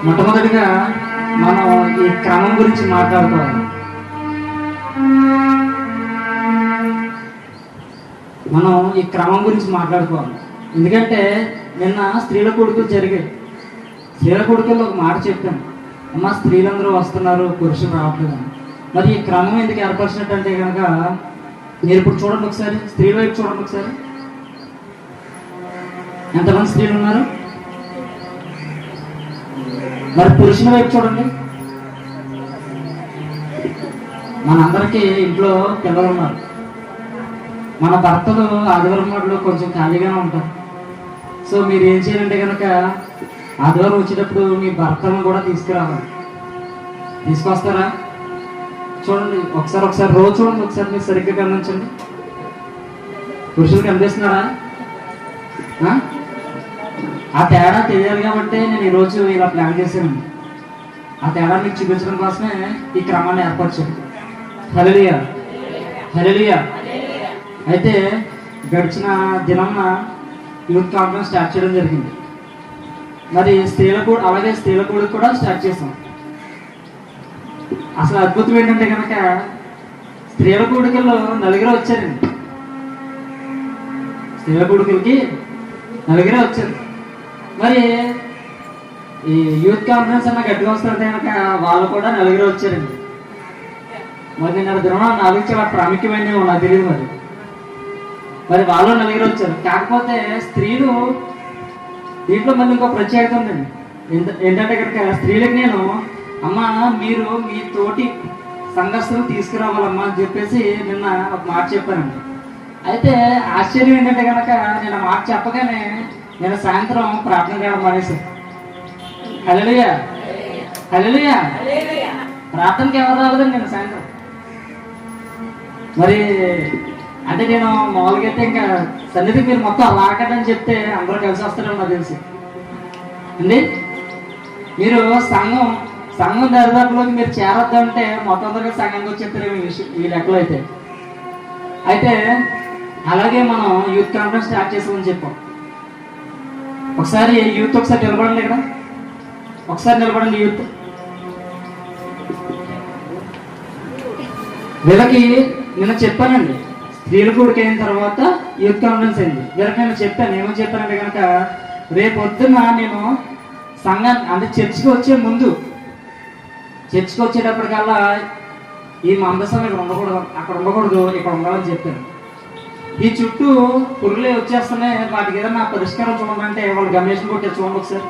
మొట్టమొదటిగా మనం ఈ క్రమం గురించి మాట్లాడుకోవాలి. మనం ఈ క్రమం గురించి మాట్లాడుకోవాలి. ఎందుకంటే నిన్న స్త్రీల కొడుకులు జరిగాయి. స్త్రీల కొడుకుల్లో ఒక మాట చెప్పాను, అమ్మ స్త్రీలందరూ వస్తున్నారు, పురుషులు రావట్లేదు అని. మరి ఈ క్రమం ఎందుకు ఏర్పరిచినట్టు అంటే కనుక మీరు ఇప్పుడు చూడండి ఒకసారి, స్త్రీల వైపు చూడండి ఒకసారి. ఎంతమంది స్త్రీలు ఉన్నారు? మరి పురుషుల వైపు చూడండి. మనందరికీ ఇంట్లో పిల్లలు ఉన్నారు. మన భర్తలు ఆదివారం నాడు కొంచెం ఖాళీగానే ఉంటారు. సో మీరు ఏం చేయాలంటే కనుక ఆదివారం వచ్చేటప్పుడు మీ భర్తను కూడా తీసుకురావాలి. తీసుకొస్తారా? చూడండి ఒకసారి రోజు చూడండి, ఒకసారి మీరు సరిగ్గా గమనించండి. పురుషులు కనిపిస్తున్నారా? ఆ తేడా తెలియాలి కాబట్టి నేను ఈరోజు ఇలా ప్లాన్ చేశానండి. ఆ తేడా మీకు చూపించడం కోసమే ఈ క్రమాన్ని ఏర్పరిచాను. హల్లెలూయా, హల్లెలూయా. అయితే గడిచిన దినం యూత్ కాన్ఫరెన్స్ స్టార్ట్ చేయడం జరిగింది. మరి అలాగే స్త్రీల కూడా స్టార్ట్ చేసాం. అసలు అద్భుతం ఏంటంటే కనుక స్త్రీల కూడికల్లో నలుగురే వచ్చారండి. స్త్రీల కూడికలకి నలుగురే వచ్చారు. మరి ఈ యూత్ కాన్ఫరెన్స్ అన్న గట్టిగా వస్తుంటే కనుక వాళ్ళు కూడా నలుగురే వచ్చారండి. మరి నిన్న దినం 4 చాలా ప్రాముఖ్యమైనవి నాకు తెలియదు. మరి వాళ్ళు నలుగురు వచ్చారు. కాకపోతే స్త్రీలు దీంట్లో మళ్ళీ ఇంకో ప్రత్యేకత ఉందండి. ఏంటంటే కనుక స్త్రీలకు నేను అమ్మ మీరు మీ తోటి సంఘస్థులు తీసుకురావాలమ్మా అని చెప్పేసి నిన్న ఒక మాట చెప్పానండి. అయితే ఆశ్చర్యం ఏంటంటే కనుక నేను మాట చెప్పగానే నేను సాయంత్రం ప్రార్థన చేయడం మానేశాను. హల్లెలూయా, హల్లెలూయా. ప్రార్థనకి ఎవరు రాలేదండి నేను సాయంత్రం. మరి అంటే నేను మామూలుగా అయితే ఇంకా సన్నిధికి మీరు మొత్తం అలాగదని చెప్తే అందరూ కలిసి వస్తారని నాకు తెలిసి అండి. మీరు సంఘం దరిదాపులోకి మీరు చేరొద్దంటే మొత్తం అందరికీ సంఘంగా వచ్చేస్తారు ఈ లెక్కలో అయితే అలాగే మనం యూత్ కాన్ఫరెన్స్ స్టార్ట్ చేసామని చెప్పాం. ఒకసారి యూత్ ఒకసారి నిలబడండి. ఇక్కడ ఒకసారి నిలబడండి యూత్. వీళ్ళకి నిన్న చెప్పానండి, స్త్రీల కూడిక అయిన తర్వాత యూత్ కాన్ఫరెన్స్ అయింది. వీళ్ళకి నేను చెప్పాను, ఏమని చెప్పానంటే కనుక రేపు పొద్దున్న నేను సంఘాన్ని అంటే చర్చికి వచ్చే ముందు, చర్చికి వచ్చేటప్పటికల్లా ఈ మందసం ఇక్కడ ఉండకూడదు, అక్కడ ఉండకూడదు, ఇక్కడ ఉండాలని చెప్పాను. ఈ చుట్టూ పురుగులే వచ్చేస్తున్నాయి, వాటికి ఏదైనా పరిష్కారం చూడండి అంటే వాళ్ళు గమనించి కొట్టే చూడండి ఒకసారి.